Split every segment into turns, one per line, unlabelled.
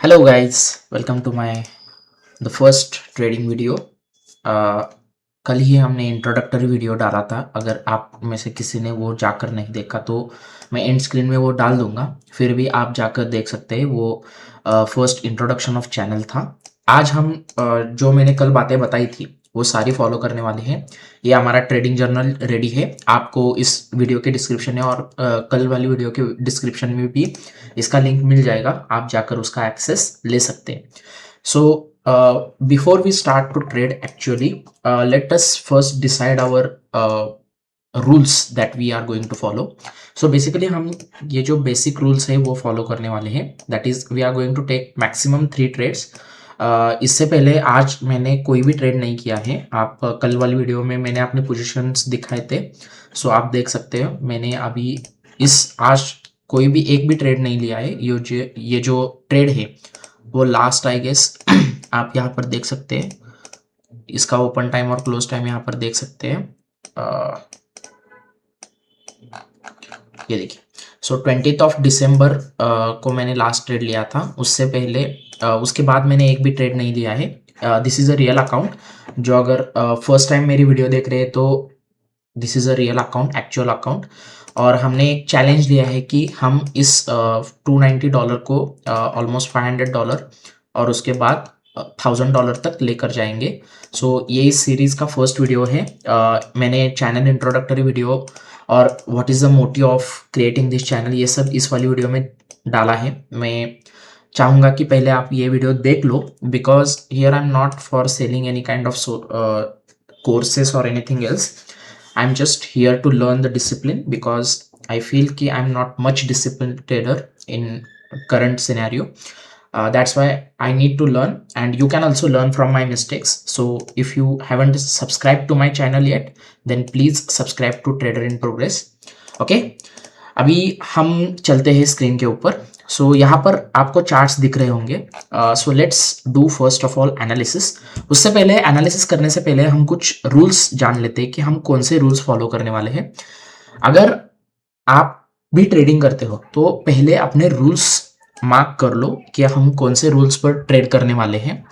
Hello guys, welcome to my the first trading video. कल ही हमने इंट्रोडक्टरी वीडियो डाला था। अगर आप में से किसी ने वो जाकर नहीं देखा तो मैं एंड स्क्रीन में वो डाल दूंगा, फिर भी आप जाकर देख सकते हैं। वो फर्स्ट इंट्रोडक्शन ऑफ चैनल था। आज हम जो मैंने कल बातें बताई थी वो सारी फॉलो करने वाले हैं। ये हमारा ट्रेडिंग जर्नल रेडी है। आपको इस वीडियो के डिस्क्रिप्शन में और कल वाली वीडियो के डिस्क्रिप्शन में भी इसका लिंक मिल जाएगा, आप जाकर उसका एक्सेस ले सकते हैं। So before we start to trade actually, let us first decide our rules that we are going to follow. So basically हम ये जो बेसिक रूल्स है वो फॉलो करने वाले हैं। That is we are going to take maximum 3 trades. इससे पहले आज मैंने कोई भी ट्रेड नहीं किया है। आप कल वाली वीडियो में मैंने अपने पोजीशंस दिखाए थे, सो आप देख सकते हो। मैंने अभी इस आज कोई भी एक भी ट्रेड नहीं लिया है। ये जो ट्रेड है वो लास्ट आई गेस आप यहाँ पर देख सकते हैं। इसका ओपन टाइम और क्लोज टाइम यहाँ पर देख सकते हैं। ये देखिए, सो 20 दिसंबर को मैंने लास्ट ट्रेड लिया था। उससे पहले उसके बाद मैंने एक भी ट्रेड नहीं लिया है। This is a real account. जो अगर फर्स्ट टाइम मेरी वीडियो देख रहे हैं तो this is a real account, actual account. और हमने एक चैलेंज लिया है कि हम इस $290 को ऑलमोस्ट $500 और उसके बाद $1000 तक लेकर जाएंगे। सो ये इस सीरीज़ का फर्स्ट वीडियो है। मैंने चैनल इंट्रोडक्टरी वीडियो और what is the motive of creating this channel ये सब इस वाली वीडियो में डाला है। मैं चाहूँगा कि पहले आप ये वीडियो देख लो, because here I am not for selling any kind of courses or anything else. I'm just here to learn the discipline because I feel ki I'm not much disciplined trader in current scenario. That's why I need to learn, and you can also learn from my mistakes. So if you haven't subscribed to my channel yet, then please subscribe to Trader in Progress. Okay, अभी हम चलते हैं screen के ऊपर। सो यहाँ पर आपको charts दिख रहे होंगे। So let's do first of all analysis. उससे पहले एनालिसिस करने से पहले हम कुछ रूल्स जान लेते हैं कि हम कौन से रूल्स फॉलो करने वाले हैं। अगर आप भी ट्रेडिंग करते हो तो पहले अपने रूल्स मार्क कर लो कि हम कौन से रूल्स पर ट्रेड करने वाले हैं,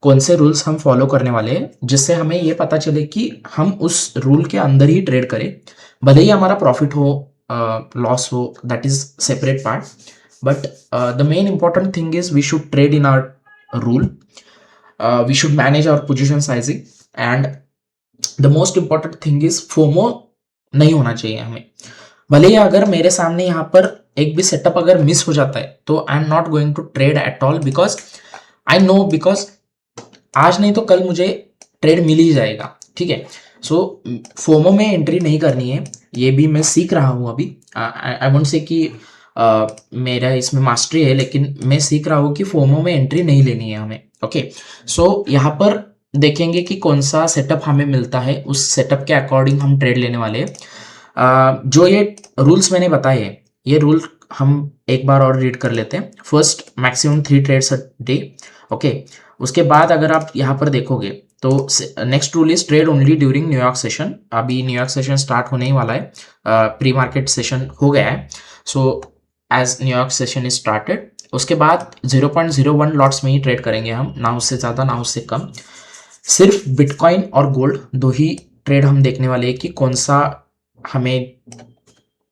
कौन से रूल्स हम फॉलो करने वाले हैं, जिससे हमें ये पता चले कि हम उस रूल के अंदर ही ट्रेड करें। भले ही हमारा प्रॉफिट हो लॉस हो, that is separate part, but the main important thing is we should trade in our rule, we should manage our position sizing, and the most important thing is FOMO नहीं होना चाहिए हमें। भले ही अगर मेरे सामने यहाँ पर एक भी सेटअप अगर मिस हो जाता है तो I am not going to trade at all, because I know, because आज नहीं तो कल मुझे ट्रेड मिल ही जाएगा। ठीक है, सो फोमो में एंट्री नहीं करनी है। ये भी मैं सीख रहा हूँ अभी। आई वोंट से कि मेरा इसमें मास्टरी है, लेकिन मैं सीख रहा हूँ कि फोमो में एंट्री नहीं लेनी है हमें। ओके, सो यहाँ पर देखेंगे कि कौन सा सेटअप हमें मिलता है, उस सेटअप के अकॉर्डिंग हम ट्रेड लेने वाले हैं। जो ये रूल्स मैंने बताए हैं, ये रूल हम एक बार और रीड कर लेते हैं। First, maximum 3 trades a day. Okay, उसके बाद अगर आप यहाँ पर देखोगे तो next rule is trade only during New York session. अभी न्यूयॉर्क सेशन स्टार्ट होने ही वाला है, प्री मार्केट सेशन हो गया है। So as New York session is started, उसके बाद 0.01 लॉट्स में ही ट्रेड करेंगे हम, ना उससे ज़्यादा ना उससे कम। सिर्फ बिटकॉइन और गोल्ड दो ही ट्रेड हम देखने वाले हैं कि कौन सा हमें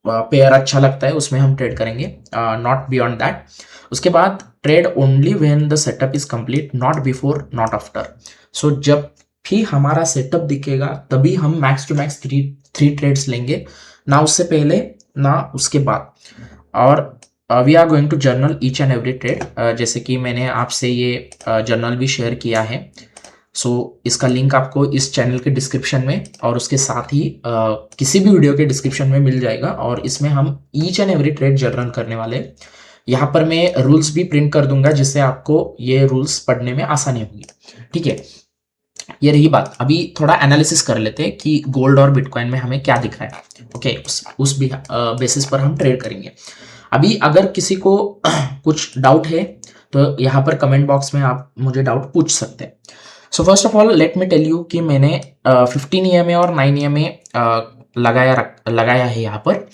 पेयर अच्छा लगता है, उसमें हम ट्रेड करेंगे, नॉट बियॉन्ड दैट। उसके बाद trade only when the setup is complete, not before not after. So जब भी हमारा सेटअप दिखेगा तभी हम max to max three trades लेंगे, ना उससे पहले ना उसके बाद। और we are going to journal each and every trade, जैसे कि मैंने आपसे ये जर्नल भी शेयर किया है। सो इसका लिंक आपको इस चैनल के डिस्क्रिप्शन में और उसके साथ ही किसी भी वीडियो के डिस्क्रिप्शन में मिल जाएगा, और इसमें हम each and every trade journal करने वाले हैं। यहाँ पर मैं रूल्स भी प्रिंट कर दूंगा जिससे आपको ये रूल्स पढ़ने में आसानी होगी। ठीक है, ये रही बात। अभी थोड़ा एनालिसिस कर लेते हैं कि गोल्ड और बिटकॉइन में हमें क्या दिख रहा है। ओके, उस बेसिस पर हम ट्रेड करेंगे। अभी अगर किसी को कुछ डाउट है तो यहाँ पर कमेंट बॉक्स में आप मुझे डाउट पूछ सकते हैं। So first of all let me tell you कि मैंने 15 EMA और 9 EMA लगाया है यहाँ पर।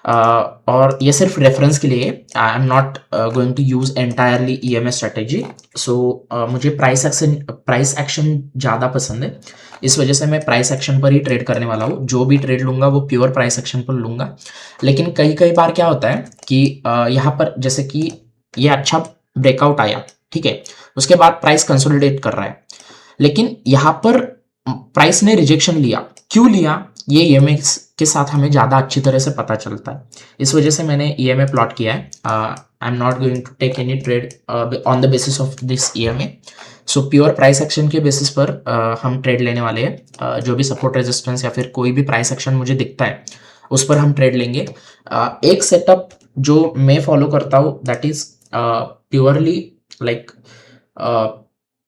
और ये सिर्फ रेफरेंस के लिए, I am not going to use entirely EMA strategy. So मुझे प्राइस एक्शन ज़्यादा पसंद है, इस वजह से मैं प्राइस एक्शन पर ही ट्रेड करने वाला हूँ। जो भी ट्रेड लूंगा वो प्योर प्राइस एक्शन पर लूंगा। लेकिन कई कई बार क्या होता है कि यहाँ पर जैसे कि ये अच्छा ब्रेकआउट आया, ठीक है, उसके बाद प्राइस कंसोलिडेट कर रहा है, लेकिन यहाँ पर प्राइस ने रिजेक्शन लिया। क्यों लिया, ये ईएमए के साथ हमें ज़्यादा अच्छी तरह से पता चलता है। इस वजह से मैंने ईएमए प्लॉट किया है। I am not going to take any trade on the basis of this EMA. So pure price action के बेसिस पर हम ट्रेड लेने वाले हैं। जो भी सपोर्ट रेजिस्टेंस या फिर कोई भी प्राइस एक्शन मुझे दिखता है उस पर हम ट्रेड लेंगे। एक सेटअप जो मैं फॉलो करता हूँ that is purely like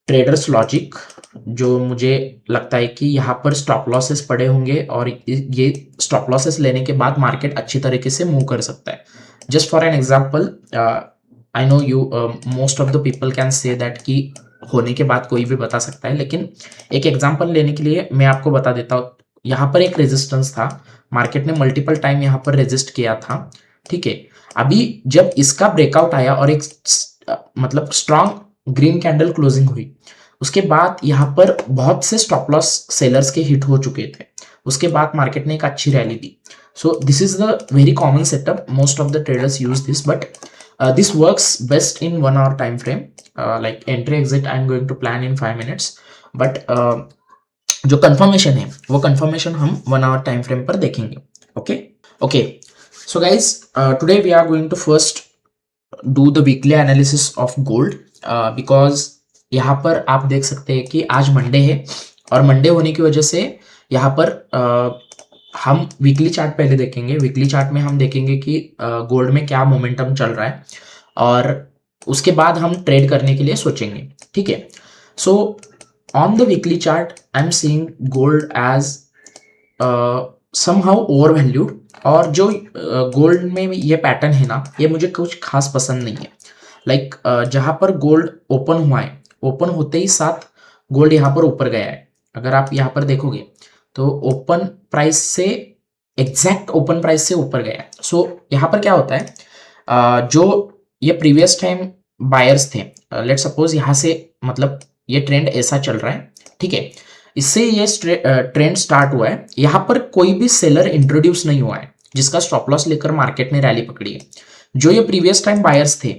traders logic, जो मुझे लगता है कि यहाँ पर स्टॉप लॉसेस पड़े होंगे और ये स्टॉप लॉसेस लेने के बाद मार्केट अच्छी तरीके से मूव कर सकता है। Just for an example, I know you most of the people can say that कि होने के बाद कोई भी बता सकता है, लेकिन एक एग्जाम्पल लेने के लिए मैं आपको बता देता हूँ। यहाँ पर एक रेजिस्टेंस था, मार्केट ने मल्टीपल टाइम यहाँ पर रेजिस्ट किया था, ठीक है। अभी जब इसका ब्रेकआउट आया और एक मतलब स्ट्रॉन्ग ग्रीन कैंडल क्लोजिंग हुई, उसके बाद यहाँ पर बहुत से स्टॉप लॉस सेलर्स के हिट हो चुके थे। उसके बाद मार्केट ने एक अच्छी रैली दी। So this is the very common setup, most of the traders use this, but this works best in 1 hour time frame. Like entry exit I am going to plan in 5 minutes, but जो confirmation है वो confirmation हम 1 hour time frame पर देखेंगे। Okay so guys, today we are going to first do the weekly analysis of gold, because यहाँ पर आप देख सकते हैं कि आज मंडे है और मंडे होने की वजह से यहाँ पर हम वीकली चार्ट पहले देखेंगे। वीकली चार्ट में हम देखेंगे कि गोल्ड में क्या मोमेंटम चल रहा है और उसके बाद हम ट्रेड करने के लिए सोचेंगे, ठीक है। So on the weekly chart I am seeing gold as somehow overvalued, और जो गोल्ड में ये पैटर्न है ना, ये मुझे कुछ खास पसंद नहीं है। लाइक जहाँ पर गोल्ड ओपन हुआ है, ओपन होते ही साथ गोल्ड यहाँ पर ऊपर गया है। अगर आप यहाँ पर देखोगे तो ओपन प्राइस से एग्जैक्ट ओपन प्राइस से ऊपर गया है। सो यहाँ पर क्या होता है, जो ये प्रीवियस टाइम बायर्स थे, लेट सपोज यहाँ से मतलब ये ट्रेंड ऐसा चल रहा है, ठीक है, इससे ये ट्रेंड स्टार्ट हुआ है। यहाँ पर कोई भी सेलर इंट्रोड्यूस नहीं हुआ है जिसका स्टॉप लॉस लेकर मार्केट ने रैली पकड़ी है। जो ये प्रीवियस टाइम बायर्स थे,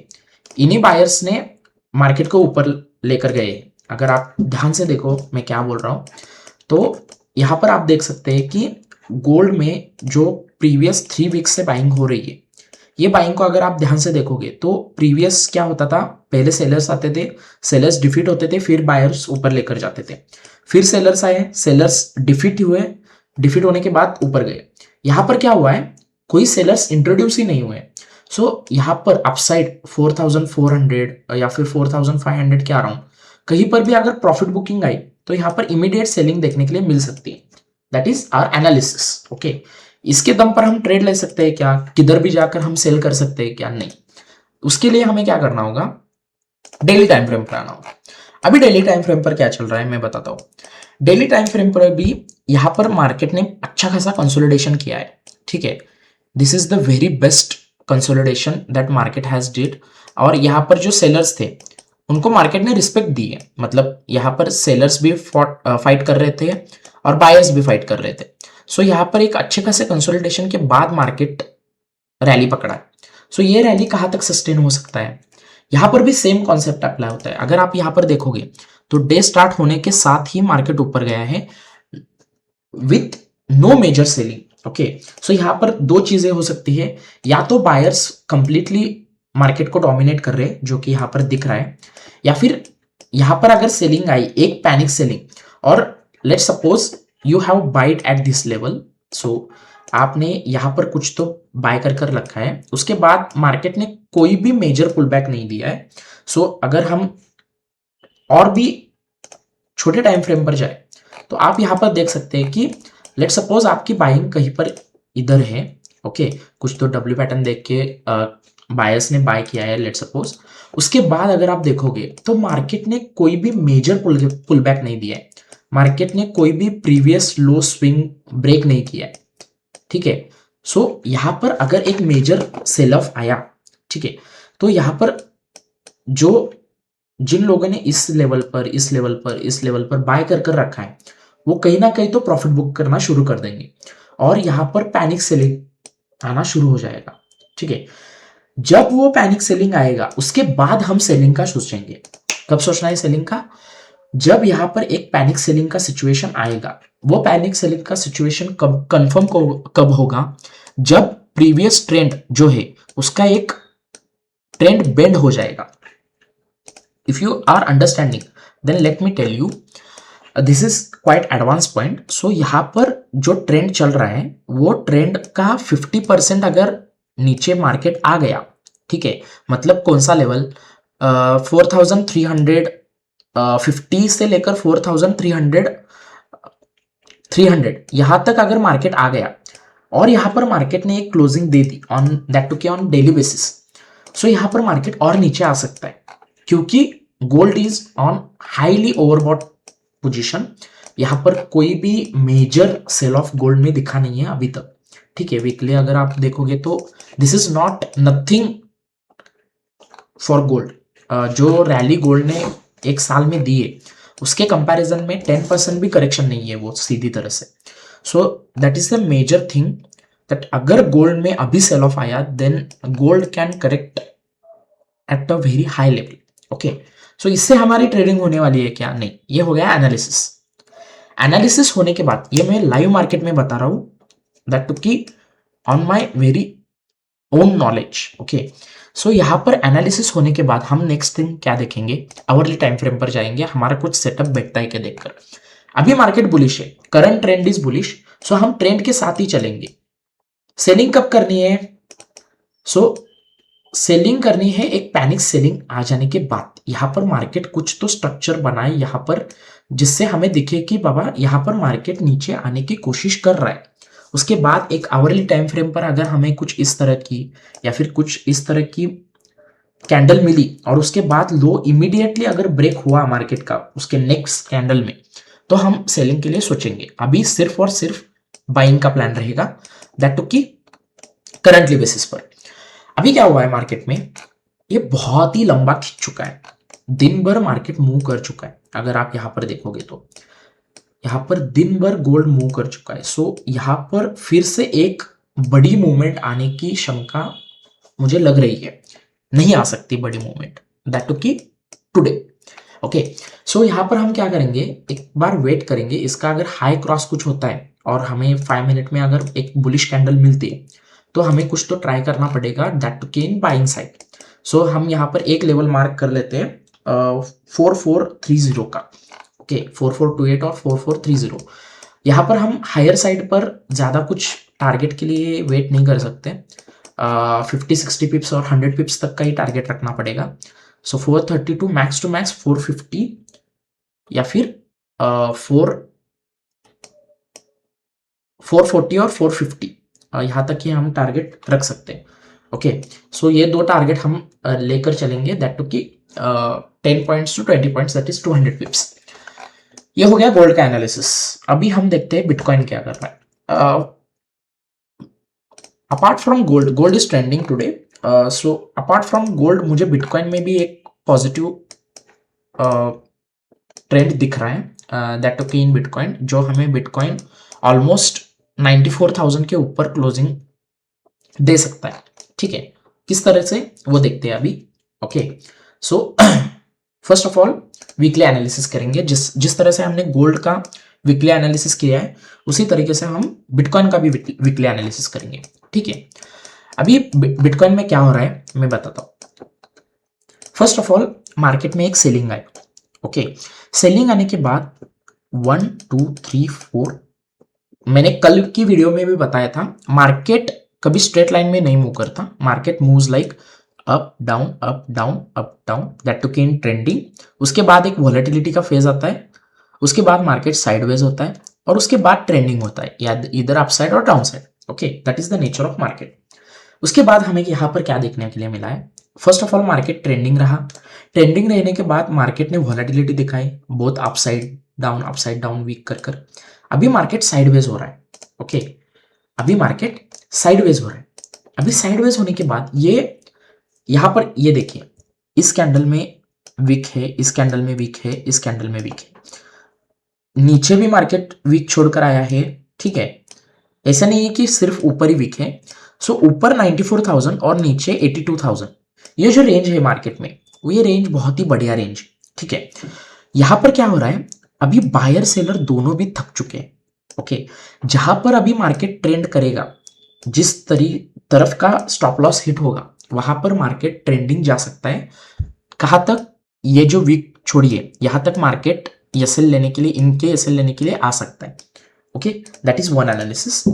इन्हीं बायर्स ने मार्केट को ऊपर लेकर गए। अगर आप ध्यान से देखो मैं क्या बोल रहा हूं, तो यहाँ पर आप देख सकते हैं कि गोल्ड में जो प्रीवियस 3 वीक्स से बाइंग हो रही है, ये बाइंग को अगर आप ध्यान से देखोगे तो प्रीवियस क्या होता था, पहले सेलर्स आते थे, सेलर्स डिफीट होते थे, फिर बायर्स ऊपर लेकर जाते थे, फिर सेलर्स आए, सेलर्स डिफीट हुए, डिफीट होने के बाद ऊपर गए। यहाँ पर क्या हुआ है, कोई सेलर्स इंट्रोड्यूस ही नहीं हुए। सो यहाँ पर अपसाइड 4400 या फिर 4500 के अराउंड कहीं पर भी अगर प्रॉफिट बुकिंग आई तो यहाँ पर इमीडिएट सेलिंग देखने के लिए मिल सकती है। That is our analysis. Okay, इसके दम पर हम ट्रेड ले सकते हैं क्या, किधर भी जाकर हम सेल कर सकते हैं क्या, नहीं। उसके लिए हमें क्या करना होगा, डेली टाइम फ्रेम पर आना होगा। अभी डेली टाइम फ्रेम पर क्या चल रहा है मैं बताता हूँ। डेली टाइम फ्रेम पर भी यहाँ पर मार्केट ने अच्छा खासा कंसोलिडेशन किया है, ठीक है। This is the very best consolidation that market has did. और यहाँ पर जो सेलर्स थे उनको मार्केट ने रिस्पेक्ट दी है, मतलब यहाँ पर सेलर्स भी फाइट कर रहे थे और बायर्स भी फाइट कर रहे थे। सो यहाँ पर एक अच्छे खासे कंसोलिडेशन के बाद मार्केट रैली पकड़ा है। सो ये रैली कहाँ तक सस्टेन हो सकता है, यहाँ पर भी सेम कॉन्सेप्ट अप्लाई होता है। अगर आप यहाँ पर देखोगे तो डे स्टार्ट होने के साथ ही मार्केट ऊपर गया है with no major selling. Okay, so यहाँ पर 2 चीजें हो सकती है, या तो बायर्स कंप्लीटली मार्केट को डोमिनेट कर रहे हैं जो कि यहाँ पर दिख रहा है, या फिर यहाँ पर अगर सेलिंग आई, एक पैनिक सेलिंग, और let's suppose you have bought at this level. So आपने यहाँ पर कुछ तो बाय कर रखा है, उसके बाद मार्केट ने कोई भी मेजर पुल बैक नहीं दिया है। सो अगर हम और भी छोटे टाइम फ्रेम पर जाए तो आप यहाँ पर देख सकते हैं कि लेट सपोज आपकी बाइंग कहीं पर इधर है, ओके, कुछ तो डब्ल्यू पैटर्न देख के बायर्स ने बाय किया है लेट सपोज। उसके बाद अगर आप देखोगे तो मार्केट ने कोई भी मेजर पुल बैक नहीं दिया है, मार्केट ने कोई भी प्रीवियस लो स्विंग ब्रेक नहीं किया है, ठीक है। सो यहाँ पर अगर एक मेजर सेल ऑफ आया, ठीक है, तो यहाँ पर जो जिन लोगों ने इस लेवल पर इस लेवल पर इस लेवल पर बाय कर कर रखा है, वो कहीं ना कहीं तो प्रॉफिट बुक करना शुरू कर देंगे और यहाँ पर पैनिक सेलिंग आना शुरू हो जाएगा। ठीक है, जब वो पैनिक सेलिंग आएगा उसके बाद हम सेलिंग का सोचेंगे। कब सोचना है सेलिंग का? जब यहाँ पर एक पैनिक सेलिंग का सिचुएशन आएगा। वो पैनिक सेलिंग का सिचुएशन कब कंफर्म कब होगा? जब प्रीवियस ट्रेंड जो है उसका एक ट्रेंड बेंड हो जाएगा। If you are understanding then let me tell you, this is quite advance point. So यहाँ पर जो ट्रेंड चल रहा है वो ट्रेंड का 50% अगर नीचे मार्केट आ गया, ठीक है, मतलब कौन सा लेवल, 4350 से लेकर 4300 यहां तक अगर मार्केट आ गया और यहां पर मार्केट ने एक क्लोजिंग दे दी ऑन दैट टू के ऑन डेली बेसिस, सो यहां पर मार्केट और नीचे आ सकता है क्योंकि gold is on highly overbought position. यहां पर कोई भी मेजर सेल ऑफ गोल्ड में दिखा नहीं है अभी तक। ठीक है, वीकली अगर आप देखोगे तो this is not nothing for gold. जो रैली गोल्ड ने एक साल में दी है उसके कंपैरिजन में 10% भी करेक्शन नहीं है वो सीधी तरह से। So that is the major thing that अगर गोल्ड में अभी सेल ऑफ आया then gold can correct at a very high level. Okay, so इससे हमारी ट्रेडिंग होने वाली है क्या? नहीं, ये हो गया एनालिसिस। एनालिसिस होने के बाद ये मैं लाइव मार्केट में बता रहा हूं दैट टू की on my very own knowledge. Okay, so यहां पर एनालिसिस होने के बाद हम नेक्स्ट थिंग क्या देखेंगे, आवरली टाइम फ्रेम पर जाएंगे, हमारा कुछ सेटअप बैठता है क्या देखकर। अभी मार्केट बुलिश है, करंट ट्रेंड इज बुलिश, सो हम ट्रेंड के साथ ही चलेंगे। सेलिंग कब करनी है? सो सेलिंग करनी है एक पैनिक सेलिंग आ जाने के बाद। यहां पर मार्केट कुछ तो स्ट्रक्चर बनाए यहां पर जिससे हमें दिखे कि बाबा यहां पर मार्केट नीचे आने की कोशिश कर रहा है। उसके बाद एक आवरली टाइम फ्रेम पर अगर हमें कुछ इस तरह की या फिर कुछ इस तरह की कैंडल मिली और उसके बाद लो इमीडिएटली अगर ब्रेक हुआ मार्केट का उसके नेक्स्ट कैंडल में, तो हम सेलिंग के लिए सोचेंगे। अभी सिर्फ और सिर्फ बाइंग का प्लान रहेगा दैट टू की करंटली बेसिस पर। अभी क्या हुआ है मार्केट में, ये बहुत ही लंबा खिंच चुका है, दिन भर मार्केट मूव कर चुका है। अगर आप यहां पर देखोगे तो यहां पर दिन भर गोल्ड मूव कर चुका है। सो यहां पर फिर से एक बड़ी मूवमेंट आने की शंका मुझे लग रही है। नहीं आ सकती बड़ी मूवमेंट दैट टू की टुडे। ओके, सो यहां पर हम क्या करेंगे, एक बार वेट करेंगे। इसका अगर हाई क्रॉस कुछ होता है और हमें 5 मिनट में अगर एक बुलिश कैंडल मिलती है तो हमें कुछ तो ट्राई करना पड़ेगा दैट टू की इन बाइंग साइड। सो हम यहाँ पर एक लेवल मार्क कर लेते हैं 4430 का। ओके, 4428 और 4430। यहाँ पर हम हायर साइड पर ज्यादा कुछ टारगेट के लिए वेट नहीं कर सकते। 50-60 पिप्स और 100 पिप्स तक का ही टारगेट रखना पड़ेगा। सो 432 मैक्स टू मैक्स 450 या फिर 440 और 450 यहाँ तक ही हम टारगेट रख सकते हैं। ओके, सो ये दो टारगेट हम लेकर चलेंगे दैट टू की 10 points to 20 points that is 200 pips. ये हो गया गोल्ड का एनालिसिस। अभी हम देखते हैं बिटकॉइन क्या कर रहा है। Apart from gold, gold is trending today, so apart from gold मुझे बिटकॉइन में भी एक पॉजिटिव ट्रेंड दिख रहा है दैट टू की इन बिटकॉइन, जो हमें बिटकॉइन ऑलमोस्ट 94,000 के ऊपर क्लोजिंग दे सकता है। ठीक है, किस तरह से वो देखते हैं अभी। Okay, so first of all weekly analysis करेंगे। जिस तरह से हमने गोल्ड का वीकली एनालिसिस किया है उसी तरीके से हम बिटकॉइन का भी वीकली एनालिसिस करेंगे। ठीक है, अभी बिटकॉइन में क्या हो रहा है मैं बताता हूं। फर्स्ट ऑफ ऑल मार्केट में एक सेलिंग आई। ओके, सेलिंग आने के बाद 1 2 3 4, मैंने कल की वीडियो में भी बताया था मार्केट कभी स्ट्रेट लाइन में नहीं मूव करता। Market moves like up down up down up down that too की इन ट्रेंडिंग। उसके बाद एक वॉलेटिलिटी का फेज आता है, उसके बाद मार्केट साइडवेज होता है और उसके बाद ट्रेंडिंग होता है, या इधर अपसाइड और down side. Okay, that is the nature of market. उसके बाद हमें यहाँ पर क्या देखने के लिए मिला है, first of all market trending रहा। ट्रेंडिंग रहने के बाद मार्केट ने वॉलेटिलिटी दिखाई, बोथ अपसाइड डाउन वीक कर कर। अभी मार्केट साइडवेज हो रहा है। ओके, अभी मार्केट साइडवेज हो रहा है। अभी साइडवेज होने के बाद ये यहां पर ये देखिए, इस कैंडल में वीक है, इस कैंडल में वीक है, इस कैंडल में वीक है, नीचे भी मार्केट वीक छोड़कर आया है। ठीक है, ऐसा नहीं है कि सिर्फ ऊपर ही वीक है। सो ऊपर 94,000 और नीचे 82,000, ये जो रेंज है मार्केट में, वो ये रेंज बहुत ही बढ़िया रेंज। ठीक है, यहां पर क्या हो रहा है, अभी बायर सेलर दोनों भी थक चुके हैं। ओके, जहां पर अभी मार्केट ट्रेंड करेगा, जिस तरफ का स्टॉप लॉस हिट होगा, वहां पर मार्केट ट्रेंडिंग जा सकता है। कहां तक, ये जो वीक छोड़िए, यहां तक मार्केट एसएल लेने के लिए, इनके एसएल लेने के लिए आ सकता है। Okay, that is one analysis.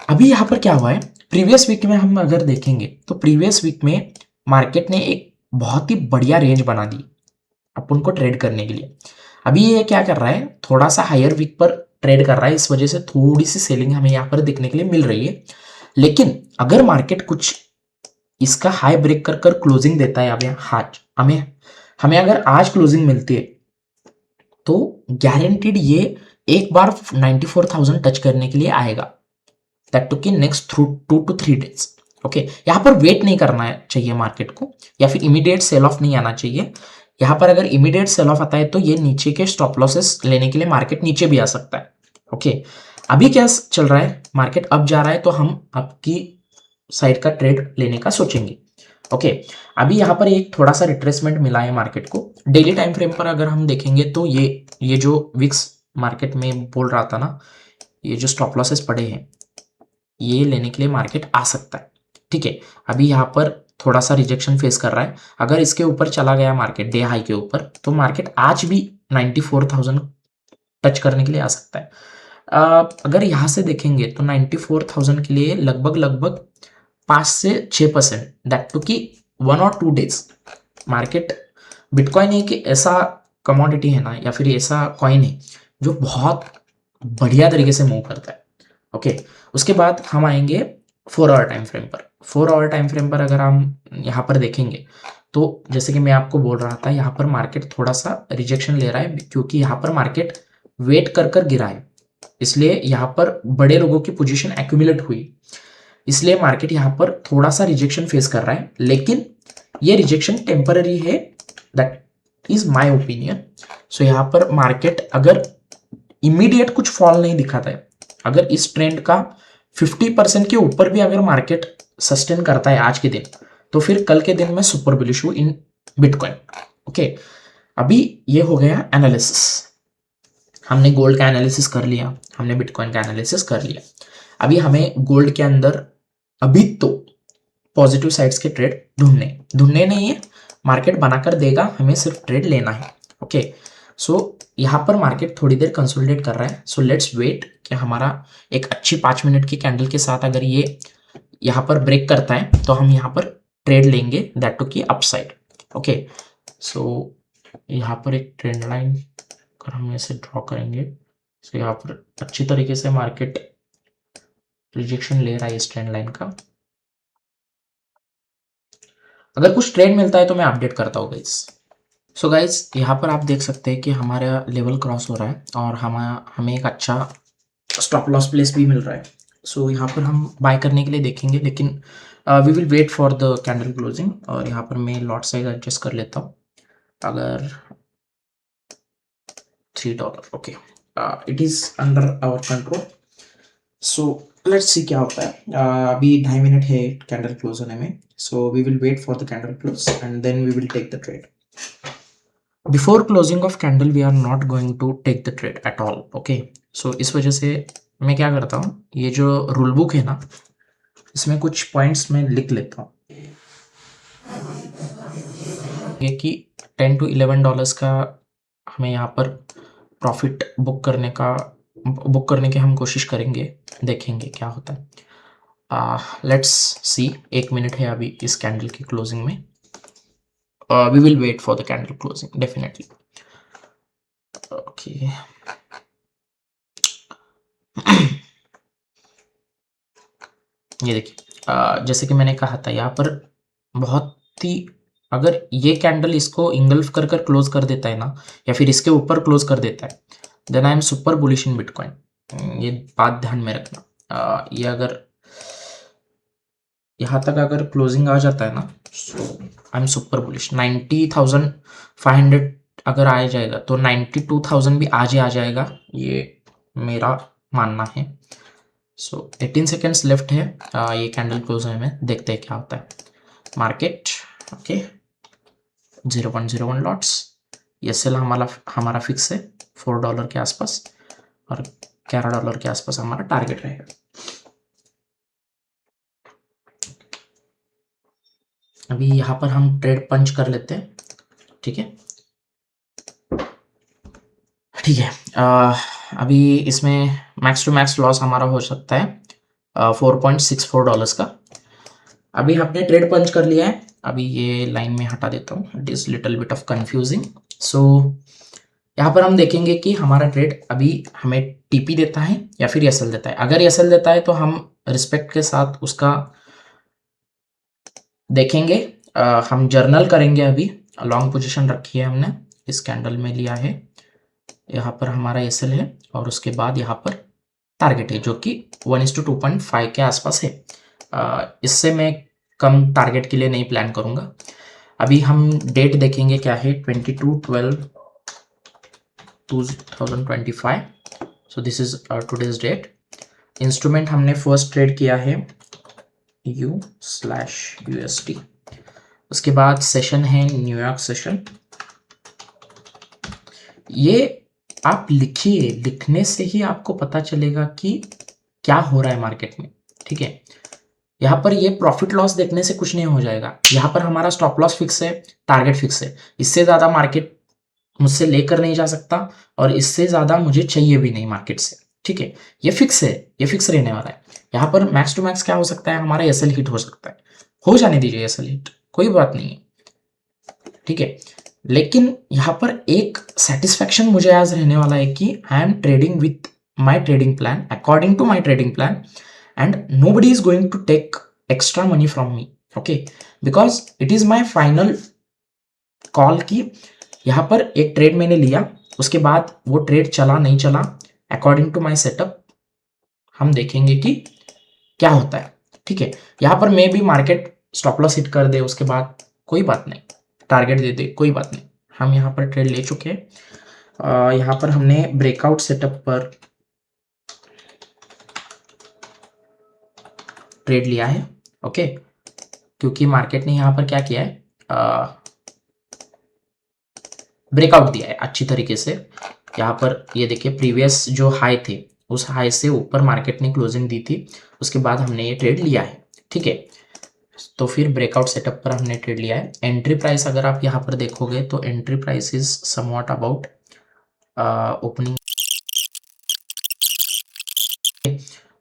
अभी यहां पर क्या हुआ है, प्रीवियस वीक में हम अगर देखेंगे तो प्रीवियस वीक में मार्केट ने एक बहुत ही बढ़िया रेंज बना दी अपन को ट्रेड करने के लिए। अभी ये क्या कर रहा है, थोड़ा सा हायर वीक पर ट्रेड कर रहा है, इस वजह से थोड़ी सी सेलिंग हमें यहाँ पर देखने के लिए मिल रही है। लेकिन अगर मार्केट कुछ इसका हाई ब्रेक कर कर क्लोजिंग देता है, अब आज हमें हमें अगर आज क्लोजिंग मिलती है तो गारंटीड ये एक बार 94,000 टच करने के लिए आएगा, दैट टू की next through 2 to 3 days. Okay, यहाँ पर वेट नहीं करना चाहिए मार्केट को, या फिर इमीडिएट सेल ऑफ नहीं आना चाहिए। यहाँ पर अगर इमीडिएट सेल ऑफ आता है तो ये नीचे के स्टॉप लॉसेस लेने के लिए मार्केट नीचे भी आ सकता है। ओके, अभी क्या चल रहा है, मार्केट अप जा रहा है तो हम आपकी साइड का ट्रेड लेने का सोचेंगे। ओके, अभी यहाँ पर एक थोड़ा सा रिट्रेसमेंट मिला है मार्केट को। डेली टाइम फ्रेम पर अगर हम देखेंगे तो ये जो विक्स मार्केट में बोल रहा था ना, ये जो स्टॉप लॉसेस पड़े हैं, ये लेने के लिए मार्केट आ सकता है। ठीक है, अभी यहाँ पर थोड़ा सा रिजेक्शन फेस कर रहा है। अगर इसके ऊपर चला गया मार्केट डे हाई के ऊपर, तो मार्केट आज भी 94,000 टच करने के लिए आ सकता है। अगर यहाँ से देखेंगे तो 94,000 के लिए लगभग लगभग 5 से 6%, दैट टू की 1 or 2 डेज मार्केट। बिटकॉइन एक ऐसा कमोडिटी है ना, या फिर ऐसा कॉइन है जो बहुत बढ़िया तरीके से मूव करता है। ओके, उसके बाद हम आएंगे 4 आवर टाइम फ्रेम पर। 4 आवर टाइम फ्रेम पर अगर हम यहाँ पर देखेंगे तो जैसे कि मैं आपको बोल रहा था, यहाँ पर मार्केट थोड़ा सा रिजेक्शन ले रहा है, क्योंकि यहाँ पर मार्केट वेट कर कर गिरा है, इसलिए यहाँ पर बड़े लोगों की पोजीशन एक्यूमुलेट हुई, इसलिए मार्केट यहाँ पर थोड़ा सा रिजेक्शन फेस कर रहा है। लेकिन ये रिजेक्शन टेम्पररी है, दैट इज माय ओपिनियन। सो यहाँ पर मार्केट अगर इमीडिएट कुछ फॉल नहीं दिखाता है, अगर इस ट्रेंड का 50% के ऊपर भी अगर मार्केट सस्टेन करता है आज के दिन, तो फिर कल के दिन में सुपर बुलिश हूं इन बिटकॉइन। ओके, अभी ये हो गया एनालिसिस। हमने गोल्ड का एनालिसिस कर लिया, हमने बिटकॉइन का एनालिसिस कर लिया। अभी हमें गोल्ड के अंदर अभी तो पॉजिटिव साइड्स के ट्रेड ढूंढने नहीं है, मार्केट बनाकर देगा, हमें सिर्फ ट्रेड लेना है। ओके, सो यहाँ पर मार्केट थोड़ी देर कंसोलिडेट कर रहा है। सो लेट्स वेट कि हमारा एक अच्छी 5 मिनट की कैंडल के साथ अगर ये यहाँ पर ब्रेक करता है तो हम यहाँ पर ट्रेड लेंगे, दैट टू की अपसाइड। ओके, सो यहाँ पर एक ट्रेंड लाइन अगर हम ऐसे ड्रॉ करेंगे, सो यहाँ पर अच्छी तरीके से मार्केट रिजेक्शन ले रहा है इस ट्रेंड लाइन का। अगर कुछ ट्रेंड मिलता है तो मैं अपडेट करता हूँ गाइस। सो गाइज, यहाँ पर आप देख सकते हैं कि हमारा लेवल क्रॉस हो रहा है और हमें एक अच्छा स्टॉप लॉस प्लेस भी मिल रहा है। सो यहाँ पर हम बाय करने के लिए देखेंगे, लेकिन we will wait for the candle closing. और यहाँ पर मैं लॉट साइज एडजस्ट कर लेता हूँ, अगर $3। Okay, it is under our control. So let's see क्या होता है। अभी 2.5 मिनट है कैंडल क्लोज होने में, so we will wait for the candle close and then we will take the trade. Before closing of candle we are not going to take the trade at all. Okay, so इस वजह से मैं क्या करता हूँ, ये जो rule book है ना, इसमें कुछ पॉइंट्स मैं लिख लेता हूँ। ये कि $10 to $11 का हमें यहाँ पर प्रॉफिट बुक करने की हम कोशिश करेंगे, देखेंगे क्या होता है। लेट्स सी, 1 मिनट है अभी इस कैंडल की क्लोजिंग में। We will wait for the candle closing definitely. Okay. ये देखिए, जैसे कि मैंने कहा था, यहाँ पर बहुत ही, अगर ये कैंडल इसको इंगल्फ कर कर क्लोज कर देता है ना, या फिर इसके ऊपर क्लोज कर देता है, then I am super bullish in bitcoin. ये बात ध्यान में रखना। ये अगर यहाँ तक अगर क्लोजिंग आ जाता है ना, सो आई एम सुपर बुलिश। 90,500 अगर आ जाएगा तो 92,000 भी आज ही आ जाएगा, ये मेरा मानना है। सो 18 सेकेंड्स लेफ्ट है ये कैंडल क्लोज होने में, देखते हैं क्या होता है मार्केट। ओके 0.01 लॉट्स, ये सेल हमारा फिक्स है $4 के आसपास, और $11 के आसपास हमारा टारगेट रहेगा। अभी यहाँ पर हम ट्रेड पंच कर लेते हैं, ठीक है ठीक है। अभी इसमें मैक्स टू मैक्स लॉस हमारा हो सकता है $4.64 का। अभी हमने ट्रेड पंच कर लिया है, अभी ये लाइन में हटा देता हूँ, it is little bit of confusing. So यहाँ पर हम देखेंगे कि हमारा ट्रेड अभी हमें टीपी देता है या फिर एसएल देता है। अगर एसएल देता है तो हम रिस्पेक्ट के साथ उसका देखेंगे, हम जर्नल करेंगे। अभी लॉन्ग पोजीशन रखी है हमने, इस कैंडल में लिया है, यहाँ पर हमारा एसएल है और उसके बाद यहाँ पर टारगेट है जो कि 1:2.5 के आसपास है। इससे मैं कम टारगेट के लिए नहीं प्लान करूंगा। अभी हम डेट देखेंगे क्या है, 22/12/2025। So this is today's date. Instrument हमने फर्स्ट ट्रेड किया है U/USD, उसके बाद सेशन है न्यूयॉर्क सेशन। ये आप लिखिए, लिखने से ही आपको पता चलेगा कि क्या हो रहा है मार्केट में, ठीक है। यहाँ पर ये प्रॉफिट लॉस देखने से कुछ नहीं हो जाएगा, यहाँ पर हमारा स्टॉप लॉस फिक्स है, टारगेट फिक्स है। इससे ज़्यादा मार्केट मुझसे लेकर नहीं जा सकता और इससे ज़्यादा मुझे चाहिए भी नहीं मार्केट से, ठीक है। ये फिक्स है, ये फिक्स रहने वाला है। यहाँ पर मैक्स टू मैक्स क्या हो सकता है, हमारा एसएल हिट हो सकता है, हो जाने दीजिए एसएल हिट, कोई बात नहीं है, ठीक है। लेकिन यहाँ पर एक सेटिस्फैक्शन मुझे आज रहने वाला है कि I am trading with my trading plan, according to my trading plan, and nobody is going to take extra money from me, okay, because it is my final call कि यहाँ पर एक ट्रेड मैंने लिया, उसके बाद वो ट्रेड चला नहीं चला, अकॉर्डिंग टू माई सेटअप हम देखेंगे कि क्या होता है, ठीक है। यहाँ पर मे भी मार्केट स्टॉप लॉस हिट कर दे, उसके बाद कोई बात नहीं, टारगेट दे दे, कोई बात नहीं। हम यहाँ पर ट्रेड ले चुके हैं। यहाँ पर हमने ब्रेकआउट सेटअप पर ट्रेड लिया है, ओके, क्योंकि मार्केट ने यहाँ पर क्या किया है, ब्रेकआउट दिया है अच्छी तरीके से। यहाँ पर ये देखिए प्रीवियस जो हाई थे उस हाई से ऊपर मार्केट ने क्लोजिंग दी थी, उसके बाद हमने ये ट्रेड लिया है, ठीक है। तो फिर ब्रेकआउट सेटअप पर हमने ट्रेड लिया है। एंट्री प्राइस अगर आप यहाँ पर देखोगे तो entry price is somewhat about opening,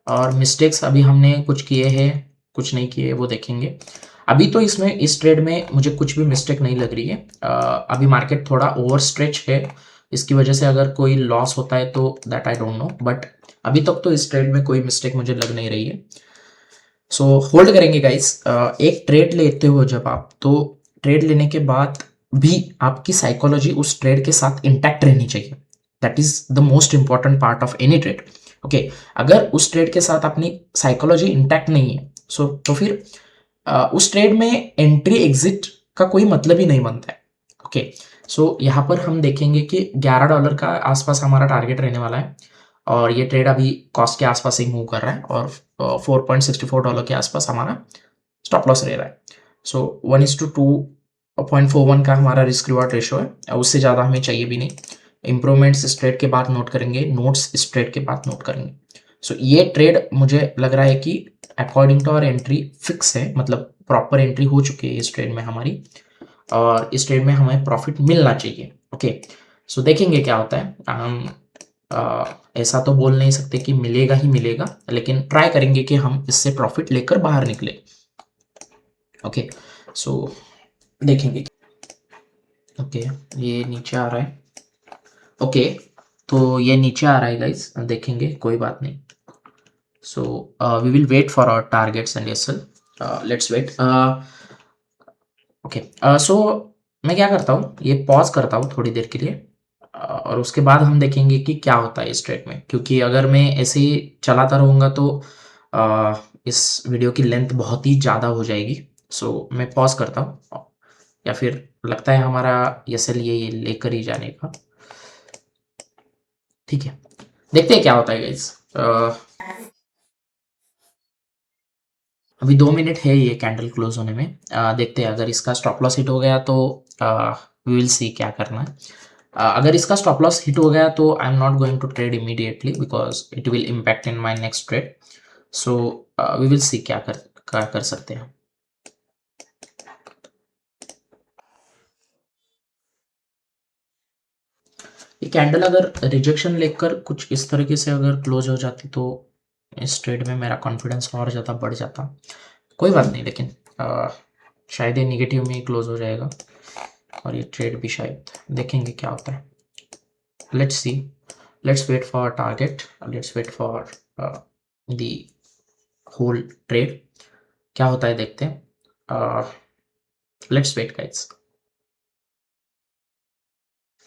और मिस्टेक्स अभी हमने कुछ किए हैं कुछ नहीं किए वो देखेंगे। अभी तो इसमें इस ट्रेड में मुझे कुछ भी मिस्टेक नहीं लग रही है। अभी मार्केट थोड़ा ओवर स्ट्रेच है, इसकी वजह से अगर कोई लॉस होता है तो that I don't know, but अभी तक तो इस ट्रेड में कोई मिस्टेक मुझे लग नहीं रही है। सो होल्ड करेंगे गाइस। एक ट्रेड लेते हो जब आप, तो ट्रेड लेने के बाद भी आपकी साइकोलॉजी उस ट्रेड के साथ इंटैक्ट रहनी चाहिए, that is the most important part of any trade, okay. अगर उस ट्रेड के साथ अपनी साइकोलॉजी इंटैक्ट नहीं है तो फिर उस ट्रेड में एंट्री एग्जिट का कोई मतलब ही नहीं बनता है, ओके। सो यहाँ पर हम देखेंगे कि $11 का आसपास हमारा टारगेट रहने वाला है, और ये ट्रेड अभी कॉस्ट के आसपास ही मूव कर रहा है, और $4.64 के आसपास हमारा स्टॉप लॉस रह रहा है। सो 1:2.41 का हमारा रिस्क रिवॉर्ड रेशो है, उससे ज़्यादा हमें चाहिए भी नहीं। इंप्रूवमेंट्स इस ट्रेड के बाद नोट करेंगे, नोट्स इस ट्रेड के बाद नोट करेंगे। सो ये ट्रेड मुझे लग रहा है कि according to our entry fix है, मतलब प्रॉपर एंट्री हो चुकी है इस ट्रेड में हमारी, और इस ट्रेड में हमें प्रॉफिट मिलना चाहिए, ओके। सो देखेंगे क्या होता है। हम ऐसा तो बोल नहीं सकते कि मिलेगा ही मिलेगा, लेकिन ट्राई करेंगे कि हम इससे प्रॉफिट लेकर बाहर निकले, ओके। सो देखेंगे, ओके। ये नीचे आ रहा है, ओके, तो ये नीचे आ रहा है गाइस, देखेंगे, कोई बात नहीं। So we will wait for our targets and SL, let's wait, okay. So मैं क्या करता हूँ, ये पॉज करता हूँ थोड़ी देर के लिए, और उसके बाद हम देखेंगे कि क्या होता है इस ट्रेड में, क्योंकि अगर मैं ऐसे ही चलाता रहूँगा तो इस वीडियो की लेंथ बहुत ही ज़्यादा हो जाएगी, सो मैं पॉज करता हूँ, या फिर लगता है हमारा एसएल ये लेकर ही जाने का। ठीक है, देखते हैं क्या होता है गाइस। अभी 2 मिनट है ये कैंडल क्लोज होने में। देखते हैं, अगर इसका स्टॉप लॉस हिट हो गया तो वी विल सी क्या करना है। अगर इसका स्टॉप लॉस हिट हो गया तो I am not going to trade immediately because it will impact in my next trade. So we will see क्या कर सकते हैं। ये कैंडल अगर रिजेक्शन लेकर कुछ इस तरीके से अगर क्लोज हो जाती तो इस ट्रेड में मेरा कॉन्फिडेंस और ज़्यादा बढ़ जाता। कोई बात नहीं, लेकिन शायद ये निगेटिव में ही क्लोज हो जाएगा और ये ट्रेड भी शायद देखेंगे क्या होता है। Let's see, let's wait for target, let's wait for the whole trade, क्या होता है देखते हैं। Let's wait guys.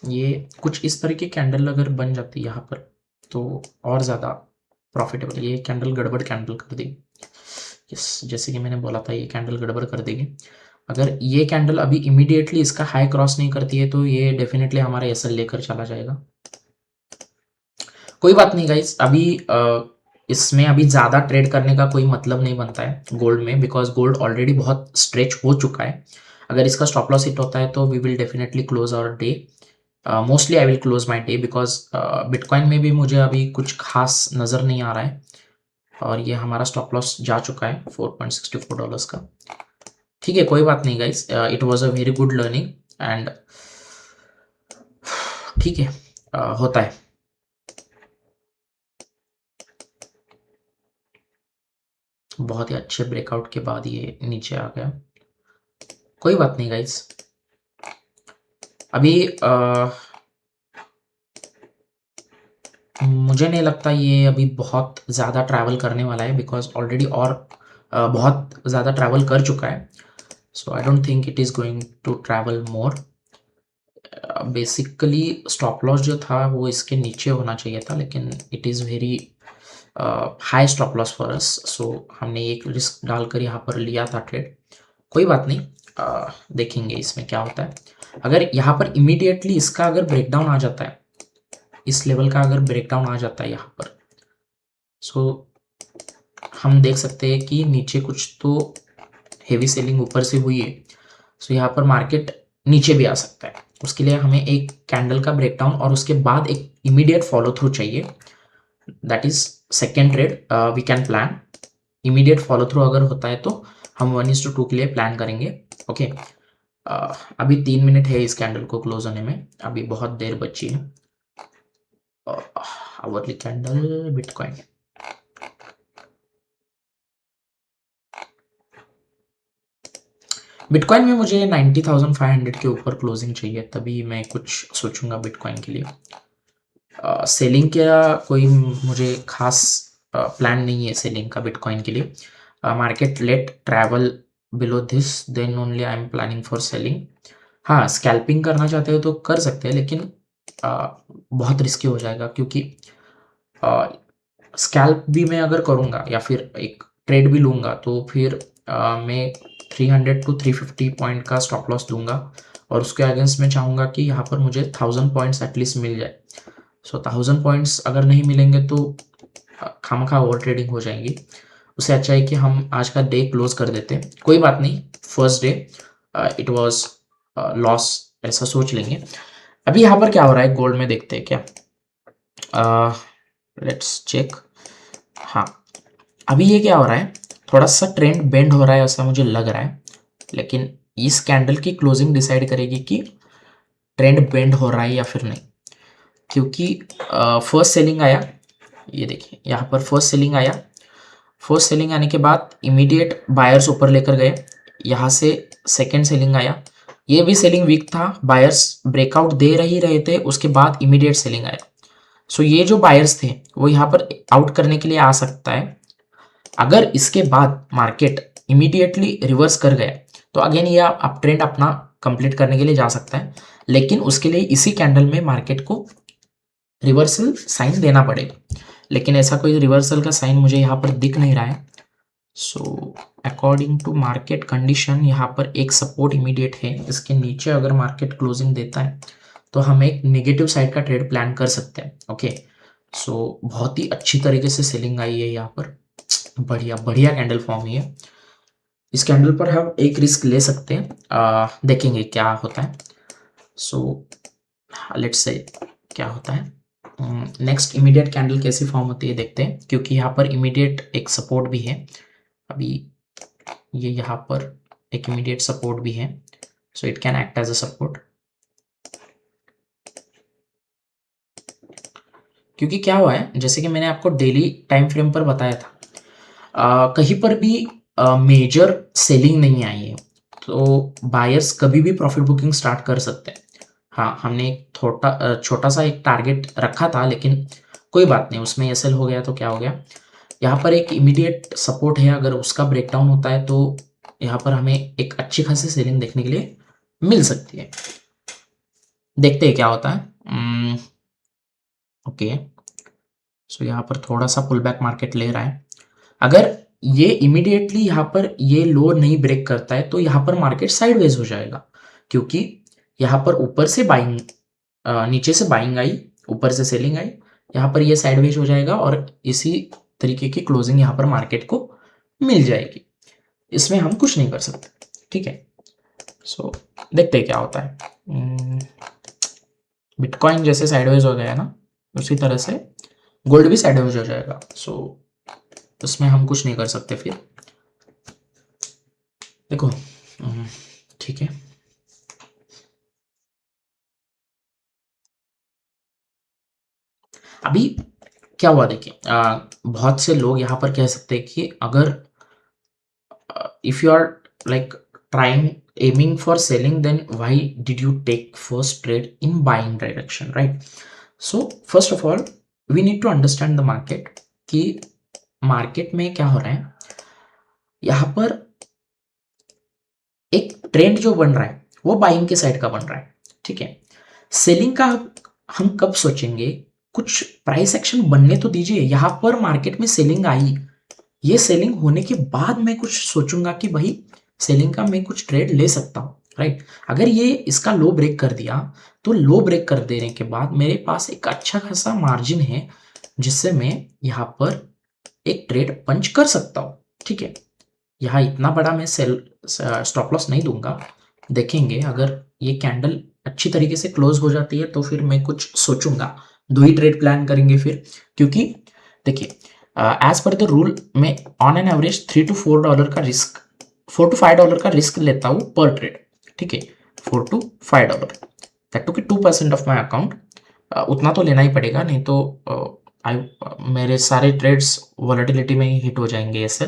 ये कुछ इस तरह की कैंडल अगर बन जाती है यहाँ पर तो और ज़्यादा प्रॉफिटेबल। ये कैंडल गड़बड़ कैंडल कर देगी, यस, जैसे कि मैंने बोला था ये कैंडल गड़बड़ कर देगी। अगर ये कैंडल अभी इमीडिएटली इसका हाई क्रॉस नहीं करती है तो ये डेफिनेटली हमारा एसएल लेकर चला जाएगा। कोई बात नहीं गाइस, अभी इसमें अभी ज़्यादा ट्रेड करने का कोई मतलब नहीं बनता है गोल्ड में, बिकॉज गोल्ड ऑलरेडी बहुत स्ट्रेच हो चुका है। अगर इसका स्टॉप लॉस हिट होता है तो we will definitely close our day. Mostly I will close my day because bitcoin में भी मुझे अभी कुछ खास नज़र नहीं आ रहा है और ये हमारा स्टॉप लॉस जा चुका है $4.64 का। ठीक है, कोई बात नहीं guys, it was a very good learning and ठीक है, होता है। बहुत ही अच्छे ब्रेकआउट के बाद ये नीचे आ गया। कोई बात नहीं गाइस, अभी मुझे नहीं लगता ये अभी बहुत ज़्यादा ट्रैवल करने वाला है बिकॉज ऑलरेडी और बहुत ज़्यादा ट्रैवल कर चुका है। So I don't think it is going to travel more. Basically stop loss जो था वो इसके नीचे होना चाहिए था, लेकिन it is very high stop loss for us. So हमने एक रिस्क डालकर यहाँ पर लिया था ट्रेड। कोई बात नहीं, देखेंगे इसमें क्या होता है। अगर यहाँ पर इमीडिएटली इसका अगर ब्रेकडाउन आ जाता है, इस लेवल का अगर ब्रेकडाउन आ जाता है यहाँ पर, सो हम देख सकते हैं कि नीचे कुछ तो हेवी सेलिंग ऊपर से हुई है। सो यहाँ पर मार्केट नीचे भी आ सकता है। उसके लिए हमें एक कैंडल का ब्रेकडाउन और उसके बाद एक इमीडिएट फॉलो थ्रू चाहिए। That is second trade we can plan. Immediate follow through अगर होता है तो हम 1:2 के लिए प्लान करेंगे। ओके, अभी 3 मिनट है इस कैंडल को क्लोज होने में, अभी बहुत देर बची है। आवरली कैंडल बिटकॉइन, बिटकॉइन में मुझे 90,500 के ऊपर क्लोजिंग चाहिए, तभी मैं कुछ सोचूंगा बिटकॉइन के लिए। सेलिंग का कोई मुझे खास प्लान नहीं है सेलिंग का बिटकॉइन के लिए। Market let travel below this then only I am planning for selling. हाँ, स्कैल्पिंग करना चाहते हो तो कर सकते हैं, लेकिन बहुत रिस्की हो जाएगा क्योंकि स्कैल्प भी मैं अगर करूँगा या फिर एक ट्रेड भी लूँगा तो फिर मैं 300 to 350 पॉइंट का स्टॉप लॉस दूंगा और उसके अगेंस्ट में चाहूँगा कि यहाँ पर मुझे 1000 पॉइंट्स एटलीस्ट मिल जाए। सो 1000 पॉइंट्स अगर नहीं मिलेंगे तो खामखा ओवर ट्रेडिंग हो जाएंगी। उससे अच्छा है कि हम आज का डे क्लोज कर देते हैं। कोई बात नहीं, first day it was loss, ऐसा सोच लेंगे। अभी यहाँ पर क्या हो रहा है गोल्ड में देखते हैं क्या। Let's check. हाँ, अभी ये क्या हो रहा है, थोड़ा सा ट्रेंड बेंड हो रहा है ऐसा मुझे लग रहा है, लेकिन इस कैंडल की क्लोजिंग डिसाइड करेगी कि ट्रेंड बेंड हो रहा है या फिर नहीं। क्योंकि फर्स्ट सेलिंग आया, ये देखिए यहाँ पर फर्स्ट सेलिंग आया, फर्स्ट सेलिंग आने के बाद इमीडिएट बायर्स ऊपर लेकर गए। यहाँ से सेकेंड सेलिंग आया, ये भी सेलिंग वीक था, बायर्स ब्रेकआउट दे ही रहे थे, उसके बाद इमीडिएट सेलिंग आया। सो ये जो बायर्स थे वो यहाँ पर आउट करने के लिए आ सकता है। अगर इसके बाद मार्केट इमीडिएटली रिवर्स कर गया तो अगेन ये अप ट्रेंड अपना कंप्लीट करने के लिए जा सकता है, लेकिन उसके लिए इसी कैंडल में मार्केट को रिवर्सल साइन देना पड़ेगा। लेकिन ऐसा कोई रिवर्सल का साइन मुझे यहाँ पर दिख नहीं रहा है। So according to market condition यहाँ पर एक सपोर्ट इमीडिएट है, इसके नीचे अगर मार्केट क्लोजिंग देता है तो हम एक नेगेटिव साइड का ट्रेड प्लान कर सकते हैं। ओके, सो बहुत ही अच्छी तरीके से सेलिंग आई है यहाँ पर, बढ़िया बढ़िया कैंडल फॉर्म हुई है। इस कैंडल पर हम एक रिस्क ले सकते हैं, देखेंगे क्या होता है। सो लेट्स से क्या होता है। नेक्स्ट इमीडिएट कैंडल कैसी फॉर्म होती है देखते हैं, क्योंकि यहाँ पर इमीडिएट एक सपोर्ट भी है। अभी ये यहाँ पर एक इमीडिएट सपोर्ट भी है, so it can act as a support. क्योंकि क्या हुआ है, जैसे कि मैंने आपको डेली टाइम फ्रेम पर बताया था, कहीं पर भी मेजर सेलिंग नहीं आई है, तो बायर्स कभी भी प्रॉफिट बुकिंग स्टार्ट कर सकते हैं। हाँ, हमने एक छोटा सा एक टारगेट रखा था, लेकिन कोई बात नहीं, उसमें एसएल हो गया तो क्या हो गया। यहाँ पर एक इमीडिएट सपोर्ट है, अगर उसका ब्रेकडाउन होता है तो यहाँ पर हमें एक अच्छी खासी सेलिंग देखने के लिए मिल सकती है। देखते हैं क्या होता है। ओके, सो यहाँ पर थोड़ा सा पुल बैक मार्केट ले रहा है। अगर ये इमीडिएटली यहाँ पर ये लो नहीं ब्रेक करता है तो यहाँ पर मार्केट साइडवेज हो जाएगा, क्योंकि यहाँ पर ऊपर से बाइंग, नीचे से बाइंग आई, ऊपर से सेलिंग आई, यहाँ पर ये साइडवेज हो जाएगा और इसी तरीके की क्लोजिंग यहाँ पर मार्केट को मिल जाएगी। इसमें हम कुछ नहीं कर सकते, ठीक है। सो देखते हैं क्या होता है। बिटकॉइन जैसे साइडवेज हो गया ना, उसी तरह से गोल्ड भी साइडवेज हो जाएगा। सो उसमें हम कुछ नहीं कर सकते फिर। देखो, ठीक है, अभी क्या हुआ देखिए, बहुत से लोग यहाँ पर कह सकते हैं कि अगर if you are like trying aiming for selling, then why did you take first trade in buying direction, right. So first of all we need to understand the market, कि मार्केट में क्या हो रहा है। यहाँ पर एक ट्रेंड जो बन रहा है वो बाइंग के साइड का बन रहा है, ठीक है। सेलिंग का हम कब सोचेंगे, कुछ प्राइस एक्शन बनने तो दीजिए। यहाँ पर मार्केट में सेलिंग आई, ये सेलिंग होने के बाद मैं कुछ सोचूंगा कि भाई सेलिंग का मैं कुछ ट्रेड ले सकता हूँ, राइट। अगर ये इसका लो ब्रेक कर दिया, तो लो ब्रेक कर देने के बाद मेरे पास एक अच्छा खासा मार्जिन है, जिससे मैं यहाँ पर एक ट्रेड पंच कर सकता हूँ, ठीक है। यहाँ इतना बड़ा मैं सेल स्टॉप लॉस नहीं दूंगा। देखेंगे अगर ये कैंडल अच्छी तरीके से क्लोज हो जाती है तो फिर मैं कुछ सोचूंगा, दो ही ट्रेड प्लान करेंगे फिर। क्योंकि देखिए, एज पर द रूल मैं ऑन एन एवरेज $3 to 4 का रिस्क, $4 to 5 का रिस्क लेता हूँ पर ट्रेड, ठीक है। $4 to 5, दैट टू कि 2% ऑफ माई अकाउंट। उतना तो लेना ही पड़ेगा, नहीं तो मेरे सारे ट्रेड्स वॉलेटिलिटी में ही हिट हो जाएंगे ऐसे।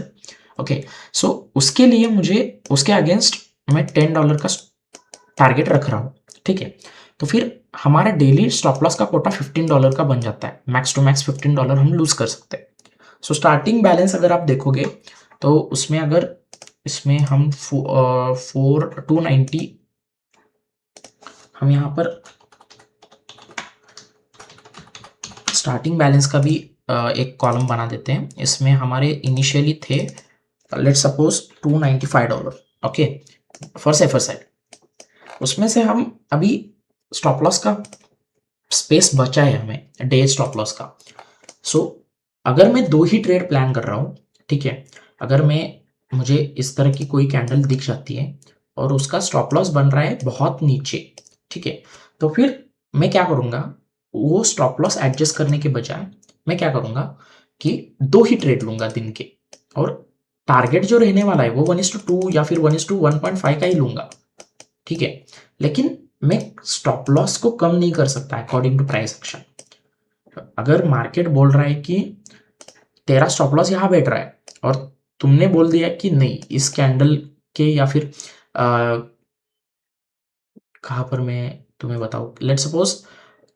ओके, सो उसके लिए मुझे उसके अगेंस्ट मैं $10 का टारगेट रख रहा हूँ, ठीक है। तो फिर हमारा डेली स्टॉप लॉस का कोटा $15 का बन जाता है, मैक्स टू मैक्स $15 हम लूज कर सकते हैं। सो स्टार्टिंग बैलेंस अगर आप देखोगे तो उसमें अगर इसमें हम 290, हम यहाँ पर स्टार्टिंग बैलेंस का भी एक कॉलम बना देते हैं। इसमें हमारे इनिशियली थे, let's suppose $295, okay, for safer side. उसमें से हम अभी स्टॉप लॉस का स्पेस बचा है हमें, डे स्टॉप लॉस का। सो अगर मैं दो ही ट्रेड प्लान कर रहा हूँ, ठीक है, अगर मुझे इस तरह की कोई कैंडल दिख जाती है और उसका स्टॉप लॉस बन रहा है बहुत नीचे, ठीक है, तो फिर मैं क्या करूँगा, वो स्टॉप लॉस एडजस्ट करने के बजाय मैं क्या करूँगा कि दो ही ट्रेड लूँगा दिन के, और टारगेट जो रहने वाला है वो 1:2 या फिर 1:1.5 का ही लूँगा, ठीक है। लेकिन मैं स्टॉप लॉस को कम नहीं कर सकता अकॉर्डिंग टू प्राइस एक्शन। अगर मार्केट बोल रहा है कि तेरा स्टॉप लॉस यहाँ बैठ रहा है और तुमने बोल दिया कि नहीं इस कैंडल के, या फिर कहाँ पर मैं तुम्हें बताऊँ, लेट सपोज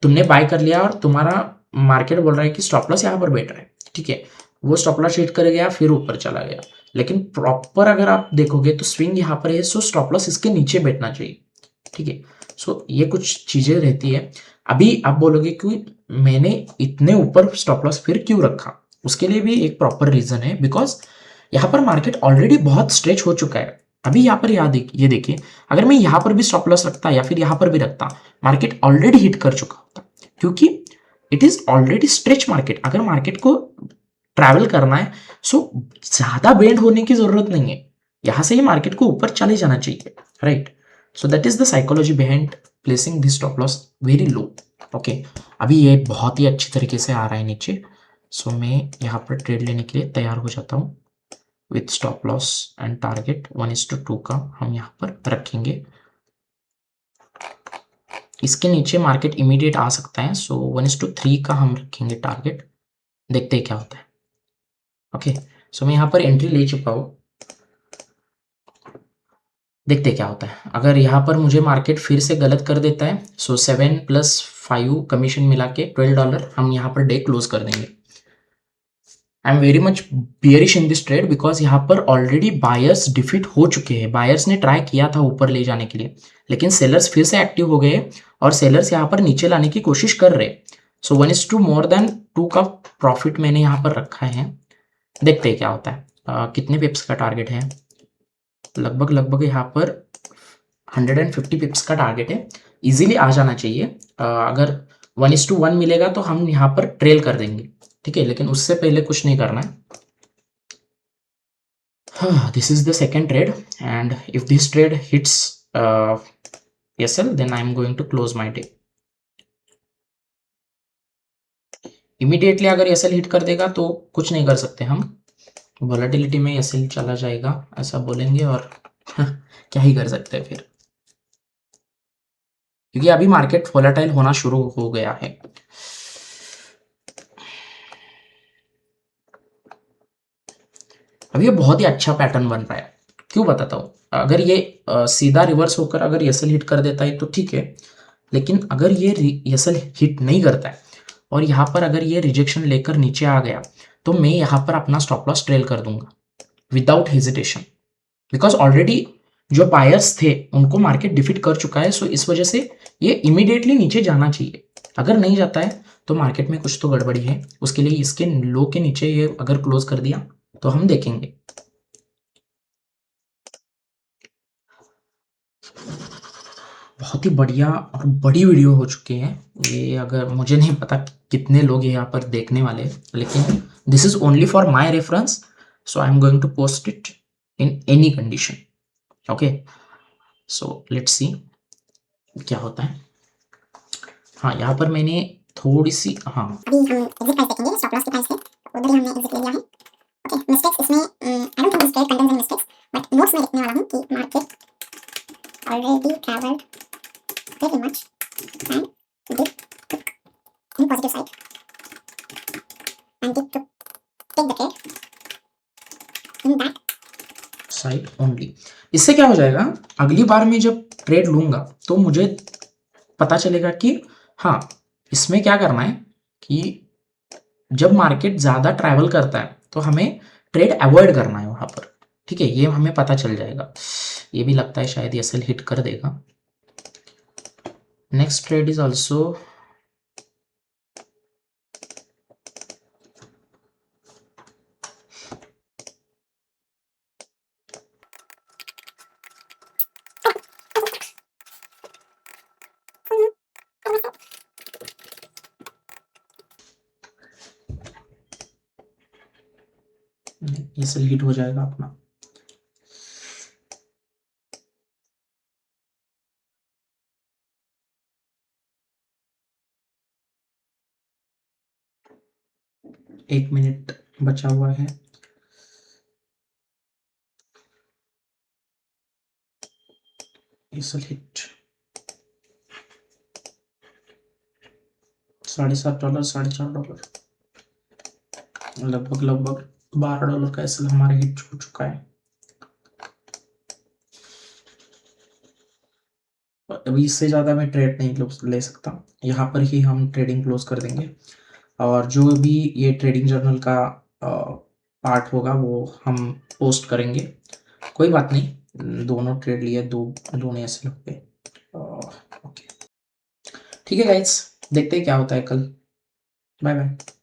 तुमने बाय कर लिया और तुम्हारा मार्केट बोल रहा है कि स्टॉप लॉस यहाँ पर बैठ रहा है, ठीक है, वो स्टॉप लॉस हिट कर गया फिर ऊपर चला गया। लेकिन प्रॉपर अगर आप देखोगे तो स्विंग यहाँ पर है, सो स्टॉप लॉस इसके नीचे बैठना चाहिए, ठीक है। सो ये कुछ चीजें रहती है। अभी आप बोलोगे कि मैंने इतने ऊपर स्टॉप लॉस फिर क्यों रखा, उसके लिए भी एक प्रॉपर रीजन है, बिकॉज यहाँ पर मार्केट ऑलरेडी बहुत स्ट्रेच हो चुका है। अभी यहाँ पर ये देखिए, अगर मैं यहाँ पर भी स्टॉप लॉस रखता या फिर यहाँ पर भी रखता, मार्केट ऑलरेडी हिट कर चुका होता, क्योंकि it is already stretch market. अगर मार्केट को ट्रैवल करना है, सो ज्यादा बेंड होने की जरूरत नहीं है, यहां से ही मार्केट को ऊपर चले जाना चाहिए, right. So that is the psychology behind placing this stop loss very low. Okay, अभी ये बहुत ही अच्छी तरीके से आ रहा है नीचे, सो मैं यहाँ पर ट्रेड लेने के लिए तैयार हो जाता हूँ। With stop loss and target 1:2 का हम यहाँ पर रखेंगे। इसके नीचे मार्केट इमीडिएट आ सकता है, सो 1:3 का हम रखेंगे टारगेट, देखते हैं क्या होता है। ओके, सो मैं यहाँ पर एंट्री ले चुका हूँ, देखते हैं क्या होता है। अगर यहाँ पर मुझे मार्केट फिर से गलत कर देता है, सो 7 + 5 कमीशन मिला के $12 हम यहाँ पर डे क्लोज कर देंगे। I am very much bearish in this trade, because यहाँ पर ऑलरेडी बायर्स डिफीट हो चुके हैं। बायर्स ने ट्राई किया था ऊपर ले जाने के लिए, लेकिन सेलर्स फिर से एक्टिव हो गए और सेलर्स यहाँ पर नीचे लाने की कोशिश कर रहे। सो 1:2 मोर देन 2 का प्रॉफिट मैंने यहाँ पर रखा है, देखते हैं क्या होता है। कितने पिप्स का टारगेट है, लगभग यहाँ पर 150 पिप्स का टारगेट है, इजीली आ जाना चाहिए। अगर 1:1 मिलेगा तो हम यहाँ पर ट्रेल कर देंगे, ठीक है, लेकिन उससे पहले कुछ नहीं करना है। This is the second trade, and if this trade hits SL, then I am going to close my day. Immediately अगर SL हिट कर देगा तो कुछ नहीं कर सकते हम, वॉलेटिलिटी में SL चला जाएगा ऐसा बोलेंगे, और क्या ही कर सकते हैं फिर, क्योंकि अभी मार्केट वॉलेटाइल होना शुरू हो गया है। अब ये बहुत ही अच्छा पैटर्न बन रहा है, क्यों बताता हूँ। अगर ये सीधा रिवर्स होकर अगर SL हिट कर देता है तो ठीक है, लेकिन अगर ये SL हिट नहीं करता है और यहाँ पर अगर ये रिजेक्शन लेकर नीचे आ गया, तो मैं यहाँ पर अपना स्टॉप लॉस ट्रेल कर दूंगा विदाउट हेजिटेशन, बिकॉज ऑलरेडी जो बायर्स थे उनको मार्केट डिफीट कर चुका है। सो इस वजह से ये इमीडिएटली नीचे जाना चाहिए। अगर नहीं जाता है तो मार्केट में कुछ तो गड़बड़ी है, उसके लिए इसके लो के नीचे ये अगर क्लोज कर दिया तो हम देखेंगे। बहुत ही बढ़िया और बड़ी वीडियो हो चुकी है ये, अगर मुझे नहीं पता कितने लोग यहाँ पर देखने वाले, लेकिन this is only for my reference, so I am going to post it in any condition. Okay, so let's see क्या होता है। हाँ, यहाँ पर मैंने थोड़ी सी, हाँ
अभी हम एग्जिट प्राइस देखेंगे स्टॉप लॉस के प्राइस पे, उधर ही हमने एग्जिट ले लिया है। ओके, मिस्टेक्स इसमें I don't think this trade contains any mistakes, but notes में लिखने वाला हूँ कि market already travelled very much and did in positive side and did to take the trade in that
side only. इससे क्या हो जाएगा, अगली बार मैं जब ट्रेड लूंगा तो मुझे पता चलेगा कि हाँ, इसमें क्या करना है कि जब मार्केट ज्यादा ट्रैवल करता है तो हमें ट्रेड अवॉइड करना है वहां पर, ठीक है, ये हमें पता चल जाएगा। ये भी लगता है शायद SL हिट कर देगा। Next trade is also SL hit हो जाएगा अपना। एक मिनट बचा हुआ है। SL हिट $7.5, $4.5, लगभग $12 का SL हमारे हिट हो चुका है। अभी इससे ज़्यादा मैं ट्रेड नहीं ले सकता, यहाँ पर ही हम ट्रेडिंग क्लोज कर देंगे, और जो भी ये ट्रेडिंग जर्नल का पार्ट होगा वो हम पोस्ट करेंगे। कोई बात नहीं, दोनों ट्रेड लिए, दोनों ऐसे हो गए। ओके, ठीक है गाइस, देखते हैं क्या होता है कल। Bye bye.